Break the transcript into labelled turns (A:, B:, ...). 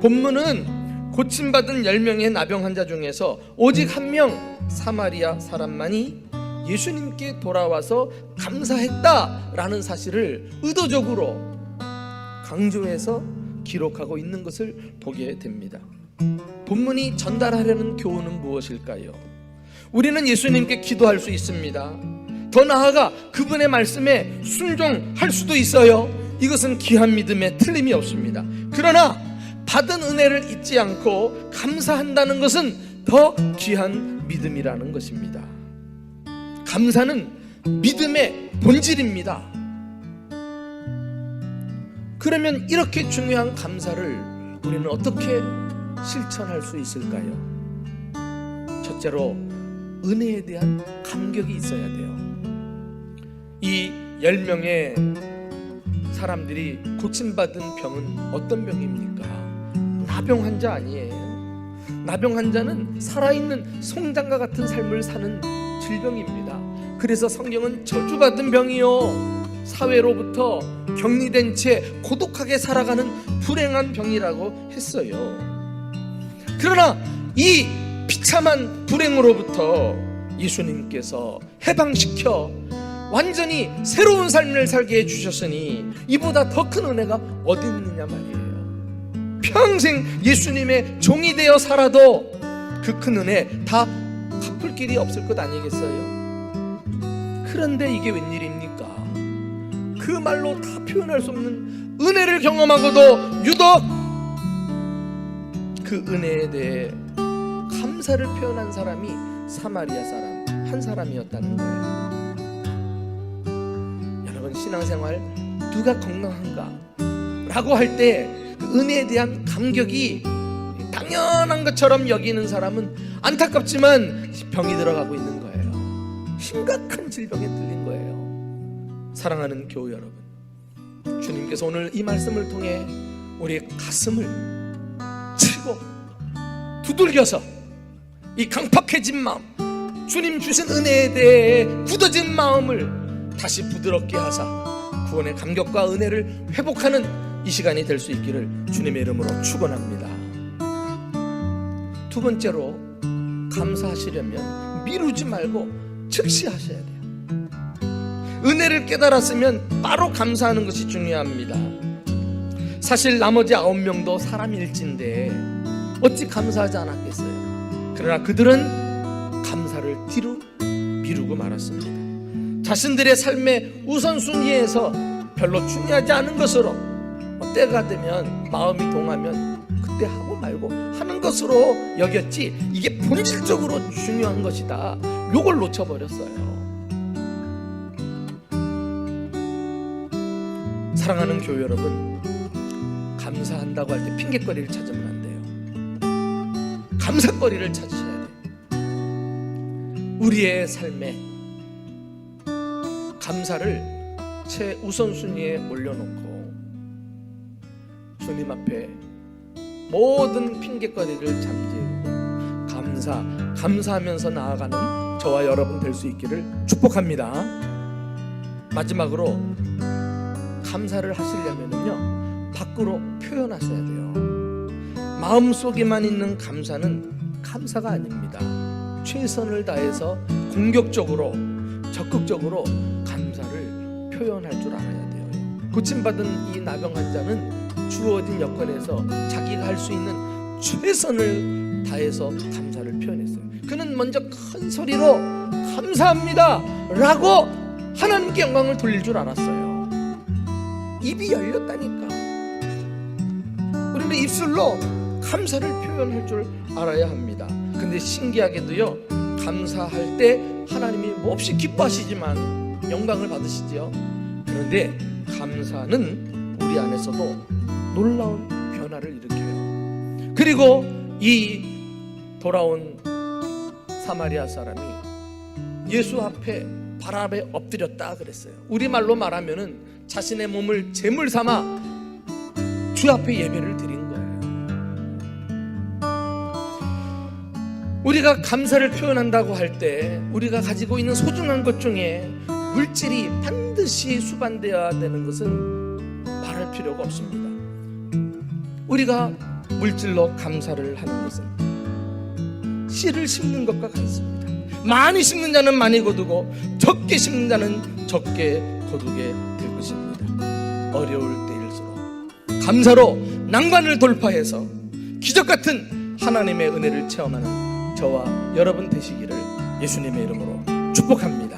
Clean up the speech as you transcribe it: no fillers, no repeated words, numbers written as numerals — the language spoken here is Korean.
A: 본문은 고침받은 10명의 나병 환자 중에서 오직 한 명 사마리아 사람만이 예수님께 돌아와서 감사했다라는 사실을 의도적으로 강조해서 기록하고 있는 것을 보게 됩니다. 본문이 전달하려는 교훈은 무엇일까요? 우리는 예수님께 기도할 수 있습니다. 더 나아가 그분의 말씀에 순종할 수도 있어요. 이것은 귀한 믿음에 틀림이 없습니다. 그러나 받은 은혜를 잊지 않고 감사한다는 것은 더 귀한 믿음이라는 것입니다. 감사는 믿음의 본질입니다. 그러면 이렇게 중요한 감사를 우리는 어떻게 실천할 수 있을까요? 첫째로 은혜에 대한 감격이 있어야 돼요. 이 10명의 사람들이 고침받은 병은 어떤 병입니까? 나병 환자 아니에요. 나병 환자는 살아있는 송장과 같은 삶을 사는 질병입니다. 그래서 성경은 저주받은 병이요, 사회로부터 격리된 채 고독하게 살아가는 불행한 병이라고 했어요. 그러나 이 비참한 불행으로부터 예수님께서 해방시켜 완전히 새로운 삶을 살게 해주셨으니 이보다 더 큰 은혜가 어디 있느냐 말이에요. 평생 예수님의 종이 되어 살아도 그 큰 은혜 다 갚을 길이 없을 것 아니겠어요? 그런데 이게 웬일입니까? 그 말로 다 표현할 수 없는 은혜를 경험하고도 유독 그 은혜에 대해 감사를 표현한 사람이 사마리아 사람 한 사람이었다는 거예요. 여러분, 신앙생활 누가 건강한가? 라고 할 때 그 은혜에 대한 감격이 당연한 것처럼 여기는 사람은 안타깝지만 병이 들어가고 있는 거예요. 심각한 질병에 들린 거예요. 사랑하는 교우 여러분, 주님께서 오늘 이 말씀을 통해 우리의 가슴을 치고 두들겨서 이 강팍해진 마음, 주님 주신 은혜에 대해 굳어진 마음을 다시 부드럽게 하사 구원의 감격과 은혜를 회복하는 이 시간이 될 수 있기를 주님의 이름으로 축원합니다. 두 번째로, 감사하시려면 미루지 말고 즉시 하셔야 돼요. 은혜를 깨달았으면 바로 감사하는 것이 중요합니다. 사실 나머지 9명도 사람일진데 어찌 감사하지 않았겠어요? 그러나 그들은 감사를 뒤로 미루고 말았습니다. 자신들의 삶의 우선순위에서 별로 중요하지 않은 것으로 때가 되면, 마음이 동하면 그때 하고 말고 하는 것으로 여겼지, 이게 본질적으로 중요한 것이다, 요걸 놓쳐버렸어요. 사랑하는 교회 여러분, 감사한다고 할 때 핑계거리를 찾으면 안 돼요. 감사거리를 찾으셔야 돼요. 우리의 삶에 감사를 최우선순위에 올려놓고 주님 앞에 모든 핑계거리를 잠재우고 감사하면서 나아가는 저와 여러분 될 수 있기를 축복합니다. 마지막으로, 감사를 하시려면요 밖으로 표현하셔야 돼요. 마음속에만 있는 감사는 감사가 아닙니다. 최선을 다해서 공격적으로, 적극적으로 감사를 표현할 줄 알아야 돼요. 고침받은 이 나병 환자는 주어진 여건에서 자기가 할 수 있는 최선을 다해서 감사를 표현했어요. 그는 먼저 큰 소리로 감사합니다 라고 하나님께 영광을 돌릴 줄 알았어요. 입이 열렸다니까. 우리는 입술로 감사를 표현할 줄 알아야 합니다. 근데 신기하게도요, 감사할 때 하나님이 몹시 기뻐하시지만 영광을 받으시지요. 그런데 감사는 우리 안에서도 놀라운 변화를 일으켜요. 그리고 이 돌아온 사마리아 사람이 예수 앞에 발 앞에 엎드렸다 그랬어요. 우리말로 말하면은 자신의 몸을 제물 삼아 주 앞에 예배를 드린 거예요. 우리가 감사를 표현한다고 할 때 우리가 가지고 있는 소중한 것 중에 물질이 반드시 수반되어야 되는 것은 말할 필요가 없습니다. 우리가 물질로 감사를 하는 것은 씨를 심는 것과 같습니다. 많이 심는 자는 많이 거두고 적게 심는 자는 적게 거두게 될 것입니다. 어려울 때일수록 감사로 난관을 돌파해서 기적같은 하나님의 은혜를 체험하는 저와 여러분 되시기를 예수님의 이름으로 축복합니다.